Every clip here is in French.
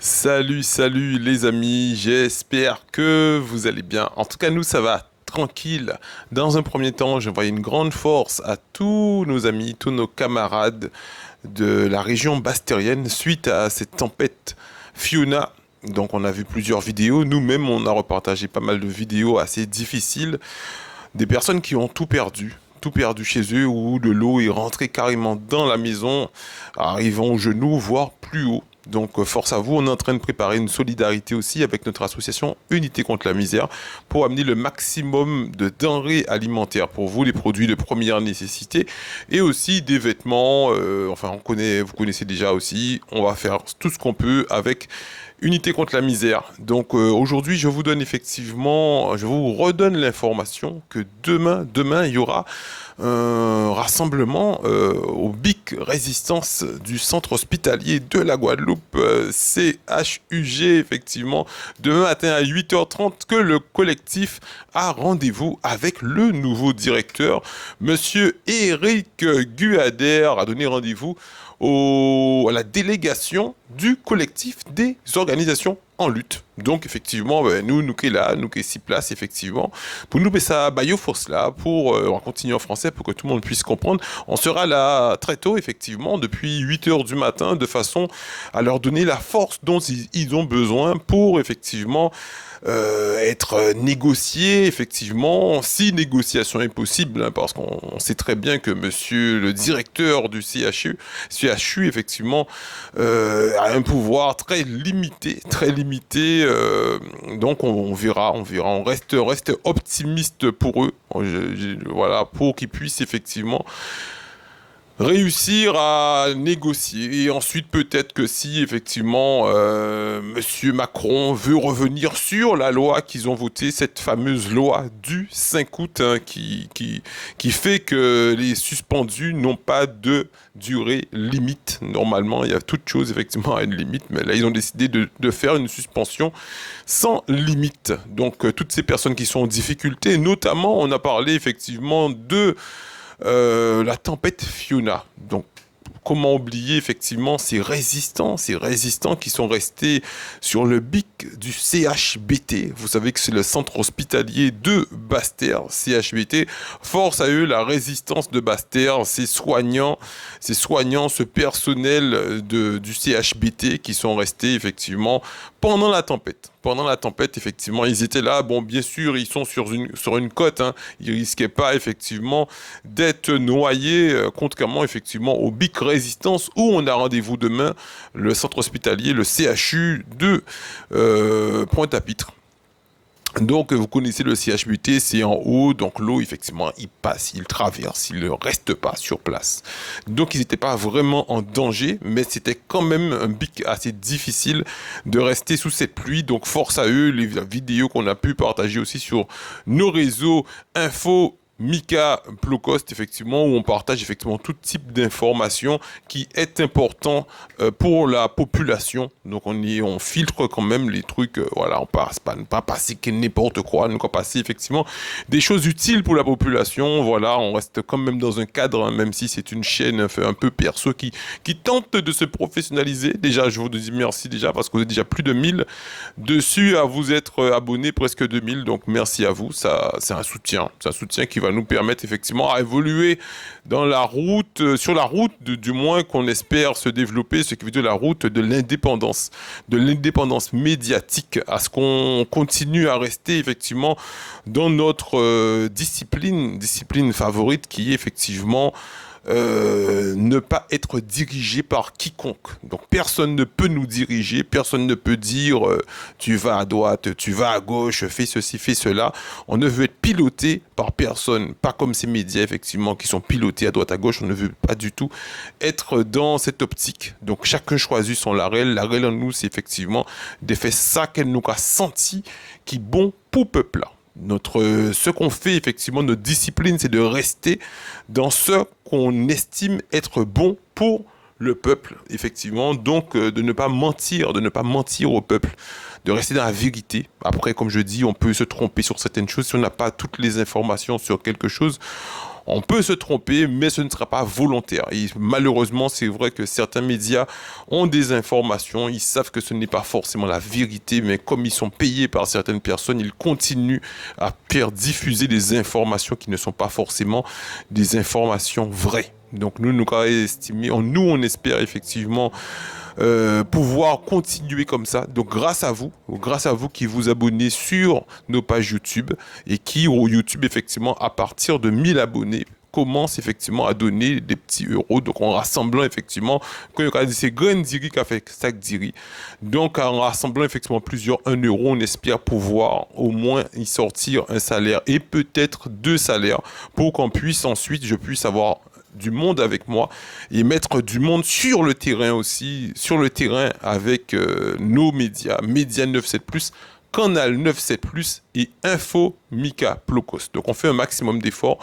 Salut, salut les amis, j'espère que vous allez bien. En tout cas, nous, ça va tranquille. Dans un premier temps, j'envoie une grande force à tous nos amis, tous nos camarades de la région bastérienne suite à cette tempête Fiona. Donc, on a vu plusieurs vidéos. Nous-mêmes, on a repartagé pas mal de vidéos assez difficiles. Des personnes qui ont tout perdu chez eux, où de l'eau est rentrée carrément dans la maison, arrivant aux genoux, voire plus haut. Donc force à vous, on est en train de préparer une solidarité aussi avec notre association Unité contre la misère pour amener le maximum de denrées alimentaires pour vous, les produits de première nécessité et aussi des vêtements. Enfin, vous connaissez déjà aussi. On va faire tout ce qu'on peut avec Unité contre la misère. Donc aujourd'hui, je vous redonne l'information que demain, il y aura un rassemblement au BIC Résistance du centre hospitalier de la Guadeloupe, CHUG, effectivement, demain matin à 8h30, que le collectif a rendez-vous avec le nouveau directeur, monsieur Eric Guader, a donné rendez-vous à la délégation du collectif des organisations en lutte. Donc, effectivement, nous qui est là, nous qui est 6 places, effectivement, pour nous, ça, force là, on va continuer en français pour que tout le monde puisse comprendre. On sera là très tôt, effectivement, depuis 8 heures du matin, de façon à leur donner la force dont ils ont besoin pour, effectivement, être négocié, effectivement, si négociation est possible, hein, parce qu'on sait très bien que monsieur le directeur du CHU effectivement, a un pouvoir très limité, donc on verra, on reste optimiste pour eux, voilà, pour qu'ils puissent effectivement réussir à négocier. Et ensuite, peut-être que si effectivement Monsieur Macron veut revenir sur la loi qu'ils ont votée, cette fameuse loi du 5 août, hein, qui fait que les suspendus n'ont pas de durée limite. Normalement, il y a toute chose effectivement à une limite, mais là, ils ont décidé de faire une suspension sans limite. Donc, toutes ces personnes qui sont en difficulté, notamment, on a parlé effectivement de la tempête Fiona. Donc, comment oublier effectivement ces résistants qui sont restés sur le BIC du CHBT. Vous savez que c'est le centre hospitalier de Basse-Terre, CHBT. Force à eux, la résistance de Basse-Terre, ces soignants, ce personnel du CHBT qui sont restés effectivement pendant la tempête. Pendant la tempête, effectivement, ils étaient là. Bon, bien sûr, ils sont sur une côte, hein. Ils risquaient pas, effectivement, d'être noyés, contrairement, effectivement, au BIC Résistance, où on a rendez-vous demain, le centre hospitalier, le CHU de Pointe-à-Pitre. Donc, vous connaissez le CHBT, c'est en haut, donc l'eau, effectivement, il passe, il traverse, il ne reste pas sur place. Donc, ils n'étaient pas vraiment en danger, mais c'était quand même un bic assez difficile de rester sous cette pluie. Donc, force à eux, les vidéos qu'on a pu partager aussi sur nos réseaux info. Mika Plocost, effectivement, où on partage effectivement tout type d'informations qui est important pour la population. Donc on filtre quand même les trucs, voilà, on passe pas, ne pas passer n'importe quoi, ne pas passer effectivement des choses utiles pour la population. Voilà, on reste quand même dans un cadre, hein, même si c'est une chaîne un peu perso qui tente de se professionnaliser. Déjà, je vous dis merci déjà parce que vous êtes déjà plus de 1000 dessus à vous être abonnés, presque 2000. Donc merci à vous, ça c'est un soutien qui va nous permettre effectivement à évoluer dans la route, sur la route du moins qu'on espère se développer, ce qui veut dire la route de l'indépendance médiatique, à ce qu'on continue à rester effectivement dans notre discipline favorite qui est effectivement ne pas être dirigé par quiconque. Donc personne ne peut nous diriger, personne ne peut dire tu vas à droite, tu vas à gauche, fais ceci, fais cela. On ne veut être piloté par personne, pas comme ces médias effectivement qui sont pilotés à droite à gauche. On ne veut pas du tout être dans cette optique. Donc chacun choisit son larel. Larel en nous, c'est effectivement de faire ça qu'elle nous a senti qui est bon pour peuple là. Ce qu'on fait effectivement, notre discipline, c'est de rester dans ce qu'on estime être bon pour le peuple, effectivement. Donc, de ne pas mentir au peuple, de rester dans la vérité. Après, comme je dis, on peut se tromper sur certaines choses. Si on n'a pas toutes les informations sur quelque chose, On peut se tromper, mais ce ne sera pas volontaire. Et malheureusement, c'est vrai que certains médias ont des informations, ils savent que ce n'est pas forcément la vérité, mais comme ils sont payés par certaines personnes, ils continuent à faire diffuser des informations qui ne sont pas forcément des informations vraies. Donc nous on espère effectivement pouvoir continuer comme ça. Donc grâce à vous qui vous abonnez sur nos pages YouTube et qui au YouTube effectivement à partir de 1000 abonnés commence effectivement à donner des petits euros. Donc en rassemblant effectivement, quand il y a ces graines diri qu'a fait sac diri. Donc en rassemblant effectivement plusieurs 1 euro, on espère pouvoir au moins y sortir un salaire et peut-être 2 salaires pour qu'on puisse ensuite, je puisse avoir du monde avec moi et mettre du monde sur le terrain aussi, sur le terrain avec nos médias, Média 97+, Canal 97+, et Info Mika Plocos. Donc on fait un maximum d'efforts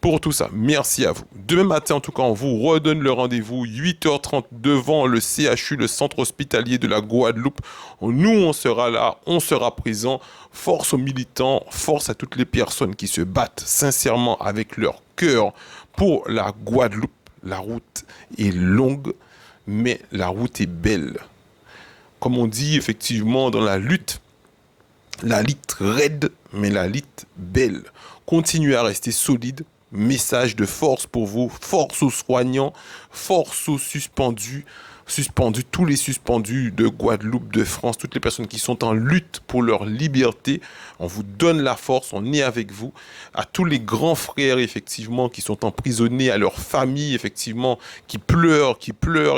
pour tout ça. Merci à vous. Demain matin, en tout cas, on vous redonne le rendez-vous, 8h30 devant le CHU, le centre hospitalier de la Guadeloupe. Nous, on sera là, on sera présent. Force aux militants, force à toutes les personnes qui se battent sincèrement avec leur cœur pour la Guadeloupe. La route est longue, mais la route est belle. Comme on dit effectivement dans la lutte raide, mais la lutte belle. Continuez à rester solide. Message de force pour vous, force aux soignants, force aux suspendus, tous les suspendus de Guadeloupe, de France, toutes les personnes qui sont en lutte pour leur liberté. On vous donne la force, on est avec vous. À tous les grands frères, effectivement, qui sont emprisonnés, à leurs familles, effectivement, qui pleurent,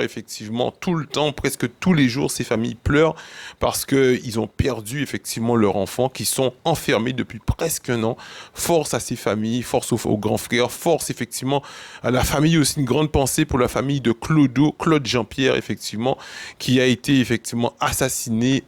effectivement, tout le temps, presque tous les jours, ces familles pleurent parce qu'ils ont perdu, effectivement, leurs enfants qui sont enfermés depuis presque 1 an. Force à ces familles, force aux grands frères, force, effectivement, à la famille aussi, une grande pensée pour la famille de Claude Jean-Pierre, effectivement, qui a été effectivement assassiné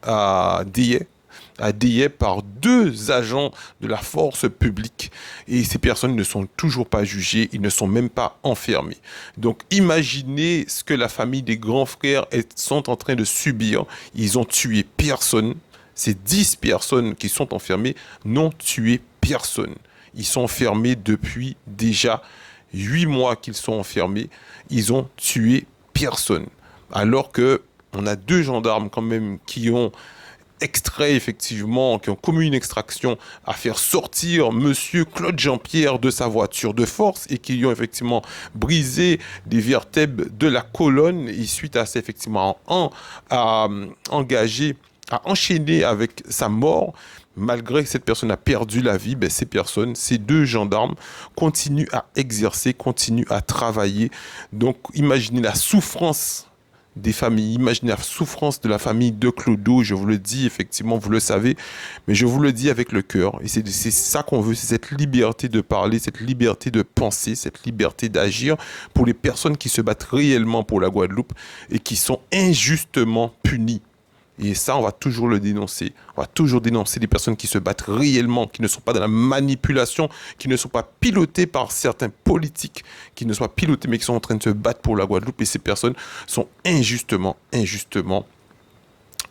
à Dieppe par 2 agents de la force publique. Et ces personnes ne sont toujours pas jugées, ils ne sont même pas enfermés. Donc imaginez ce que la famille des grands frères sont en train de subir. Ils ont tué personne. Ces 10 personnes qui sont enfermées n'ont tué personne. Ils sont enfermés depuis déjà 8 mois qu'ils sont enfermés. Ils ont tué personne. Alors que on a 2 gendarmes quand même qui ont extrait effectivement, qui ont commis une extraction à faire sortir monsieur Claude Jean-Pierre de sa voiture de force et qui lui ont effectivement brisé des vertèbres de la colonne et suite à ça effectivement à enchaîner avec sa mort. Malgré que cette personne a perdu la vie, ces 2 gendarmes continuent à exercer, continuent à travailler. Donc imaginez la souffrance des familles, imaginez la souffrance de la famille de Clodo. Je vous le dis, effectivement, vous le savez, mais je vous le dis avec le cœur. Et c'est ça qu'on veut, c'est cette liberté de parler, cette liberté de penser, cette liberté d'agir pour les personnes qui se battent réellement pour la Guadeloupe et qui sont injustement punies. Et ça, on va toujours le dénoncer. On va toujours dénoncer les personnes qui se battent réellement, qui ne sont pas dans la manipulation, qui ne sont pas pilotées par certains politiques, qui ne sont pas pilotées, mais qui sont en train de se battre pour la Guadeloupe. Et ces personnes sont injustement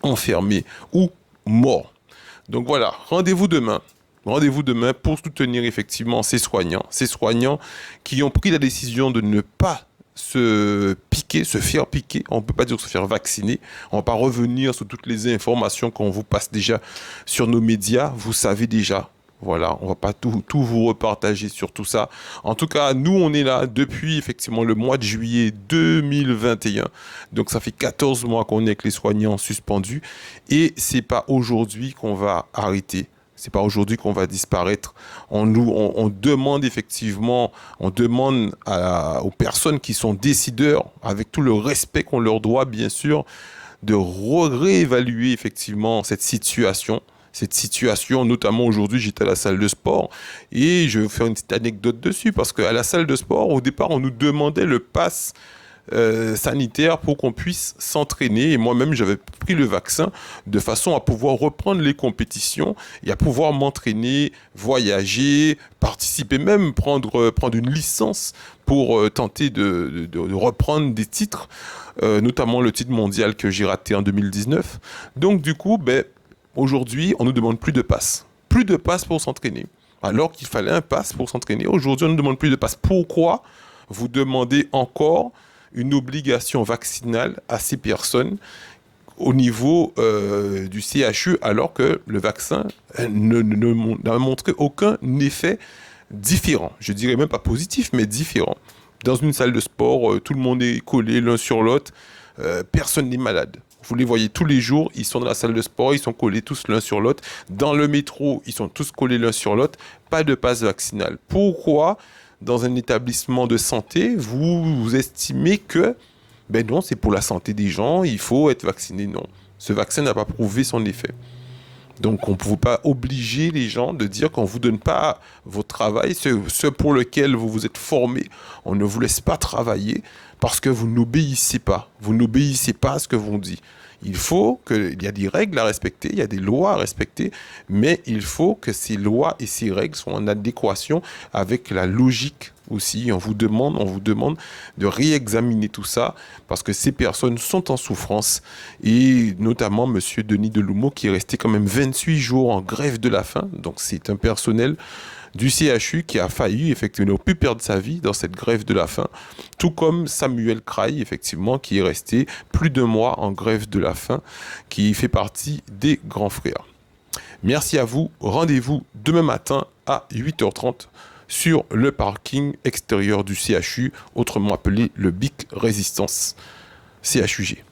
enfermées ou mortes. Donc voilà, rendez-vous demain. Rendez-vous demain pour soutenir effectivement ces soignants qui ont pris la décision de ne pas se faire piquer, on ne peut pas dire se faire vacciner. On ne va pas revenir sur toutes les informations qu'on vous passe déjà sur nos médias, vous savez déjà. Voilà, on ne va pas tout vous repartager sur tout ça. En tout cas, nous, on est là depuis effectivement le mois de juillet 2021. Donc, ça fait 14 mois qu'on est avec les soignants suspendus. Et c'est pas aujourd'hui qu'on va arrêter. C'est pas aujourd'hui qu'on va disparaître. On demande effectivement, aux personnes qui sont décideurs, avec tout le respect qu'on leur doit, bien sûr, de réévaluer effectivement cette situation. Notamment aujourd'hui, j'étais à la salle de sport et je vais vous faire une petite anecdote dessus parce qu'à la salle de sport, au départ, on nous demandait le pass sanitaire pour qu'on puisse s'entraîner et moi-même j'avais pris le vaccin de façon à pouvoir reprendre les compétitions et à pouvoir m'entraîner, voyager, participer même, prendre une licence pour tenter de reprendre des titres, notamment le titre mondial que j'ai raté en 2019. Donc du coup, aujourd'hui, on nous demande plus de passe pour s'entraîner. alors qu'il fallait un pass pour s'entraîner. Aujourd'hui, on ne demande plus de pass. Pourquoi vous demandez encore une obligation vaccinale à ces personnes au niveau du CHU, alors que le vaccin n'a montré aucun effet différent. Je dirais même pas positif, mais différent. Dans une salle de sport, tout le monde est collé l'un sur l'autre, personne n'est malade. Vous les voyez tous les jours, ils sont dans la salle de sport, ils sont collés tous l'un sur l'autre. Dans le métro, ils sont tous collés l'un sur l'autre. Pas de passe vaccinal. Pourquoi, dans un établissement de santé, vous estimez que ben non, c'est pour la santé des gens, il faut être vacciné? Non. Ce vaccin n'a pas prouvé son effet. Donc, on ne peut pas obliger les gens de dire qu'on ne vous donne pas votre travail, ce pour lequel vous vous êtes formé. On ne vous laisse pas travailler parce que vous n'obéissez pas. Vous n'obéissez pas à ce que vous dit. Il y a des règles à respecter, il y a des lois à respecter, mais il faut que ces lois et ces règles soient en adéquation avec la logique aussi. On vous demande de réexaminer tout ça parce que ces personnes sont en souffrance, et notamment Monsieur Denis Delumeau qui est resté quand même 28 jours en grève de la faim. Donc c'est un personnel du CHU qui a failli effectivement pu perdre sa vie dans cette grève de la faim, tout comme Samuel Kraï, effectivement, qui est resté plus d'1 mois en grève de la faim, qui fait partie des grands frères. Merci à vous, rendez-vous demain matin à 8h30 sur le parking extérieur du CHU, autrement appelé le BIC Résistance CHUG.